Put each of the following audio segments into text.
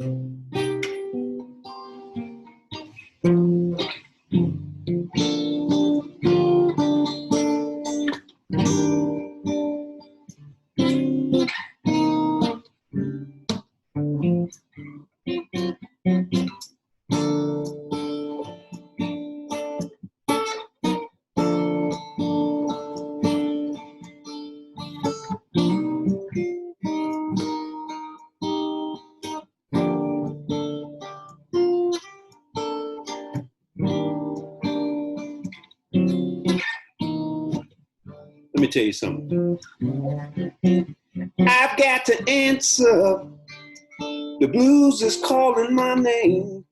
Let me tell you something. I've got to answer. The blues is calling my name.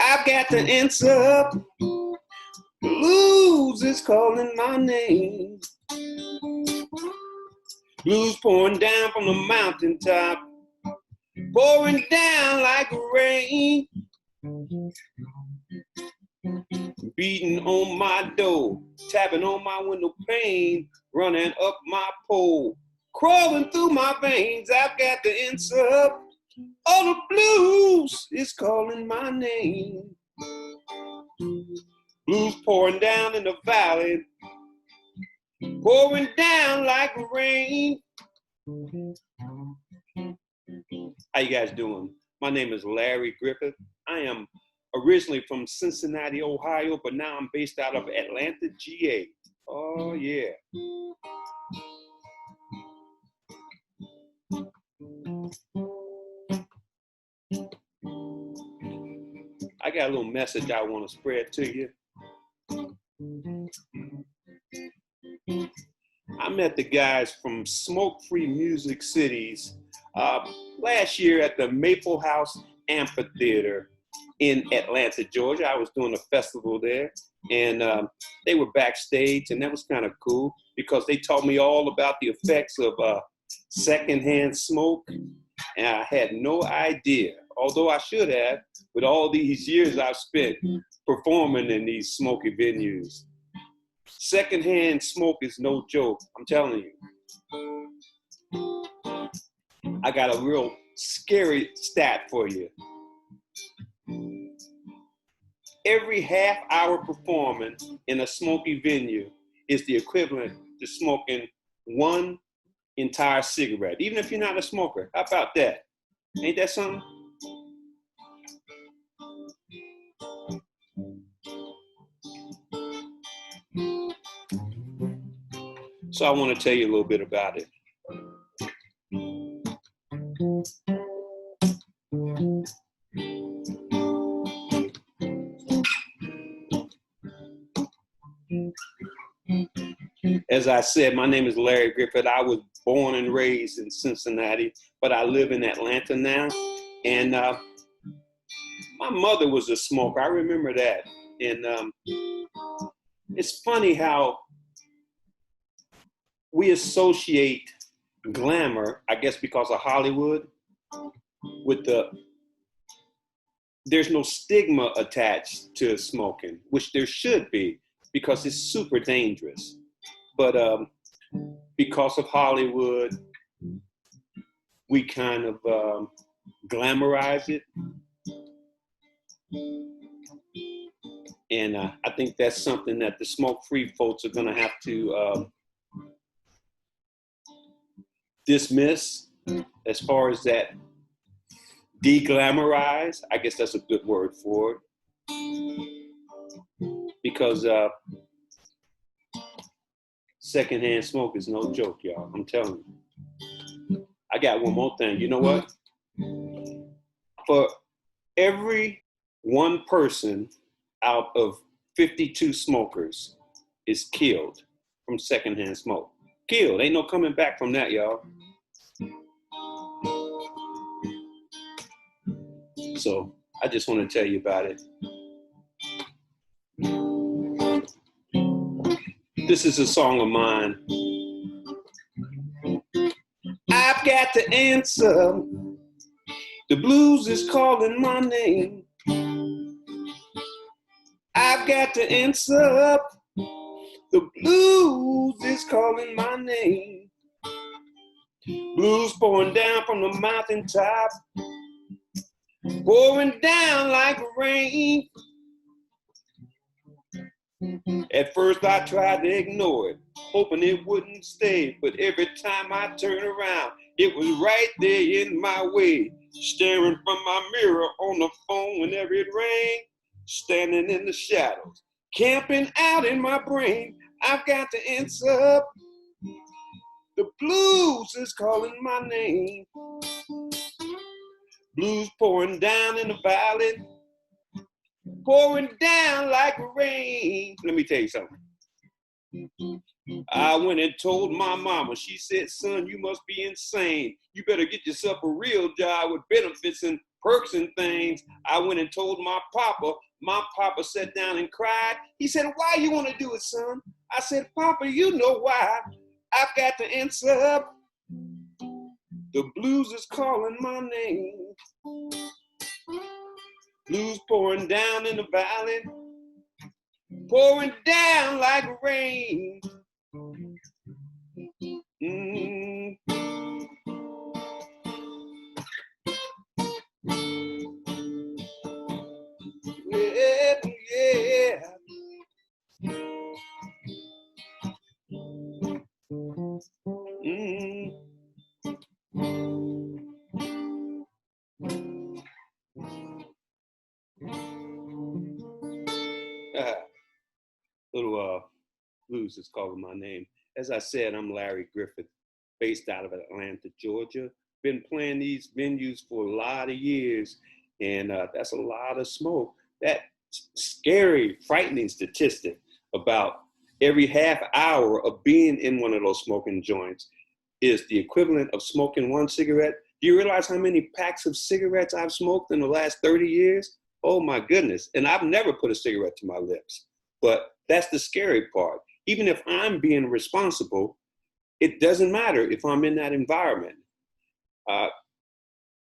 I've got to answer. The blues is calling my name. Blues pouring down from the mountaintop, pouring down like rain. Beating on my door, tapping on my window pane, running up my pole, crawling through my veins. I've got the answer. All the blues is calling my name. Blues pouring down in the valley, pouring down like rain. How you guys doing? My name is Larry Griffith. I am originally from Cincinnati, Ohio, but now I'm based out of Atlanta, GA. Oh, yeah. I got a little message I want to spread to you. I met the guys from Smokefree Music Cities last year at the Maple House Amphitheater in Atlanta, Georgia. I was doing a festival there, and they were backstage, and that was kind of cool because they taught me all about the effects of secondhand smoke, and I had no idea, although I should have, with all these years I've spent performing in these smoky venues. Secondhand smoke is no joke, I'm telling you. I got a real scary stat for you. Every half-hour performance in a smoky venue is the equivalent to smoking one entire cigarette, even if you're not a smoker. How about that? Ain't that something? So I want to tell you a little bit about it. As I said, my name is Larry Griffith. I was born and raised in Cincinnati, but I live in Atlanta now. And my mother was a smoker. I remember that. And it's funny how we associate glamour, I guess because of Hollywood, with there's no stigma attached to smoking, which there should be because it's super dangerous. But because of Hollywood, we kind of glamorize it. And I think that's something that the smoke-free folks are gonna have to dismiss as far as that de-glamorize. I guess that's a good word for it. Because secondhand smoke is no joke, y'all. I'm telling you. I got one more thing. You know what? For every one person out of 52 smokers is killed from secondhand smoke. Killed. Ain't no coming back from that, y'all. So I just want to tell you about it. This is a song of mine. I've got to answer. The blues is calling my name. I've got to answer. The blues is calling my name. Blues pouring down from the mountaintop, pouring down like rain. At first I tried to ignore it, hoping it wouldn't stay, but every time I turned around, it was right there in my way, staring from my mirror on the phone whenever it rang, standing in the shadows, camping out in my brain. I've got to answer up. The blues is calling my name. Blues pouring down in the valley, pouring down like rain. Let me tell you something. I went and told my mama. She said, son, you must be insane. You better get yourself a real job with benefits and perks and things. I went and told my papa. My papa sat down and cried. He said, why you want to do it, son? I said, Papa, you know why. I've got to answer up. The blues is calling my name. Blues pouring down in the valley, pouring down like rain. Mm. Yeah, yeah. Mm. Little blues is calling my name. As I said, I'm Larry Griffith, based out of Atlanta, Georgia. Been playing these venues for a lot of years, and that's a lot of smoke. That scary, frightening statistic about every half hour of being in one of those smoking joints is the equivalent of smoking one cigarette. Do you realize how many packs of cigarettes I've smoked in the last 30 years? Oh my goodness. And I've never put a cigarette to my lips. But that's the scary part. Even if I'm being responsible, it doesn't matter if I'm in that environment.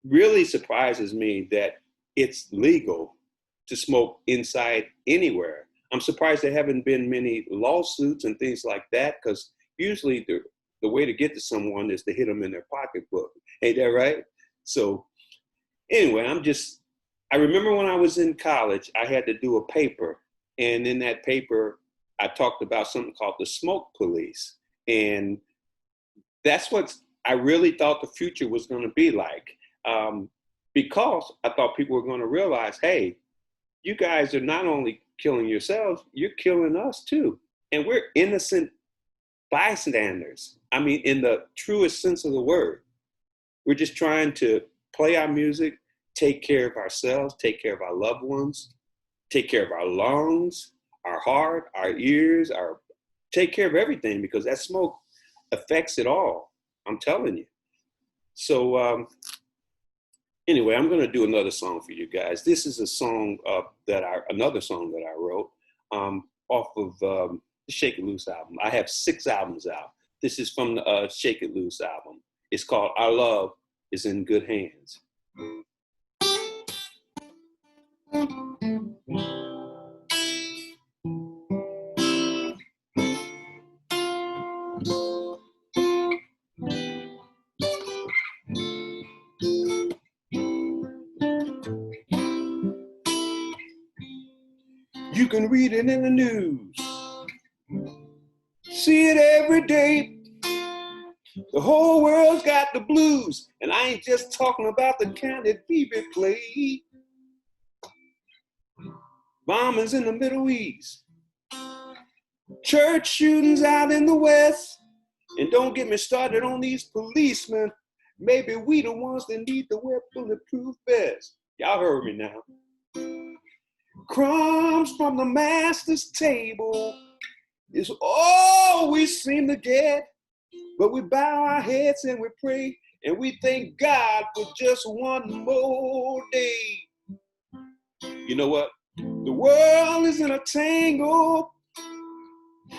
Really surprises me that it's legal to smoke inside anywhere. I'm surprised there haven't been many lawsuits and things like that, because usually the way to get to someone is to hit them in their pocketbook. Ain't that right? So anyway, I remember when I was in college, I had to do a paper. And in that paper, I talked about something called the smoke police. And that's what I really thought the future was going to be like. Because I thought people were going to realize, hey, you guys are not only killing yourselves, you're killing us too. And we're innocent bystanders. I mean, in the truest sense of the word. We're just trying to play our music, take care of ourselves, take care of our loved ones, take care of our lungs, our heart, our ears, take care of everything, because that smoke affects it all. I'm telling you. So anyway, I'm going to do another song for you guys. This is a song another song that I wrote off of the Shake It Loose album. I have 6 albums out. This is from the Shake It Loose album. It's called Our Love is in Good Hands. You can read it in the news, see it every day. The whole world's got the blues, and I ain't just talking about the kind that BB play. Bombings in the Middle East, church shootings out in the West, and don't get me started on these policemen. Maybe we the ones that need to wear bulletproof vests. Y'all heard me now. Crumbs from the master's table is all we seem to get. But we bow our heads and we pray, and we thank God for just one more day. You know what? The world is in a tangle.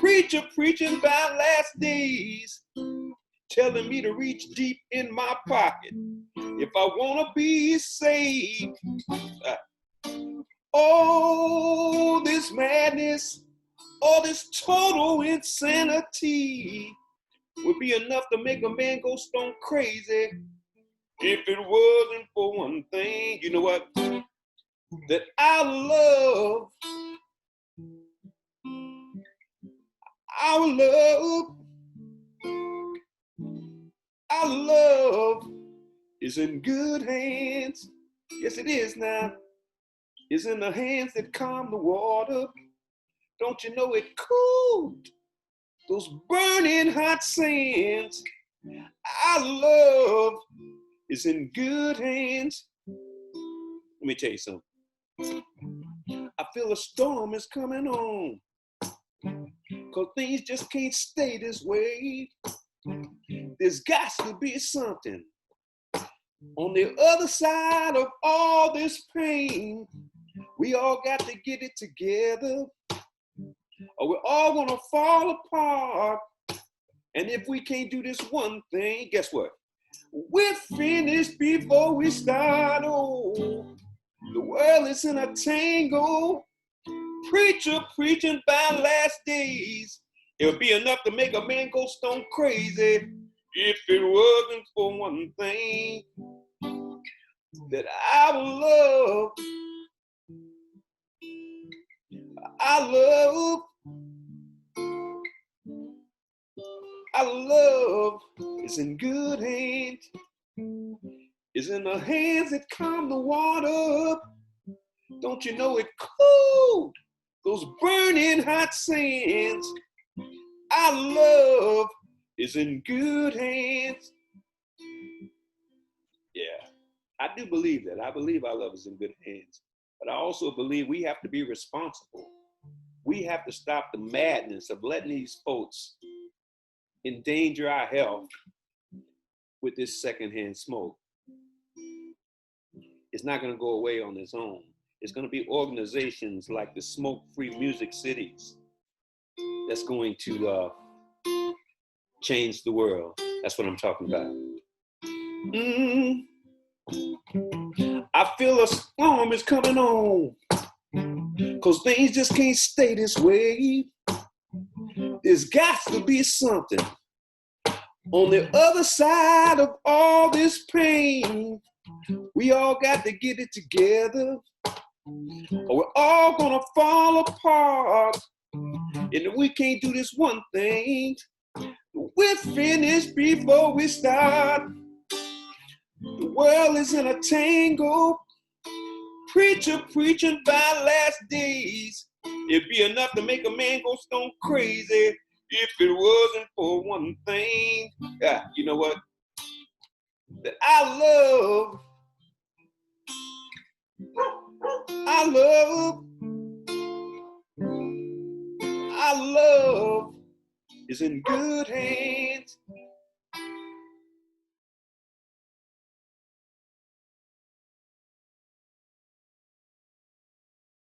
Preacher preaching about last days, telling me to reach deep in my pocket if I want to be saved. Oh, this madness, all this total insanity would be enough to make a man go stone crazy if it wasn't for one thing. You know what? That I love, our love, our love is in good hands. Yes, it is now. It's in the hands that calm the water. Don't you know it cooled those burning hot sands? Our love is in good hands. Let me tell you something. I feel a storm is coming on, 'cause things just can't stay this way. There's got to be something on the other side of all this pain. We all got to get it together, or we're all gonna fall apart. And if we can't do this one thing, guess what? We're finished before we start. Oh, the world is in a tangle. Preacher preaching by last days. It would be enough to make a man go stone crazy if it wasn't for one thing. That I love, I love, I love is in good hands. It's in the hands that calm the water. Don't you know it cooled those burning hot sands? Our love is in good hands. Yeah, I do believe that. I believe our love is in good hands. But I also believe we have to be responsible. We have to stop the madness of letting these folks endanger our health with this secondhand smoke. It's not going to go away on its own. It's going to be organizations like the Smokefree Music Cities that's going to change the world. That's what I'm talking about. I feel a storm is coming on, 'cause things just can't stay this way. There's got to be something on the other side of all this pain. We all got to get it together, or we're all gonna fall apart. And we can't do this one thing. We're finished before we start. The world is in a tangle. Preacher preaching by last days. It'd be enough to make a man go stone crazy if it wasn't for one thing. Yeah, you know what? That I love, I love, I love is in good hands.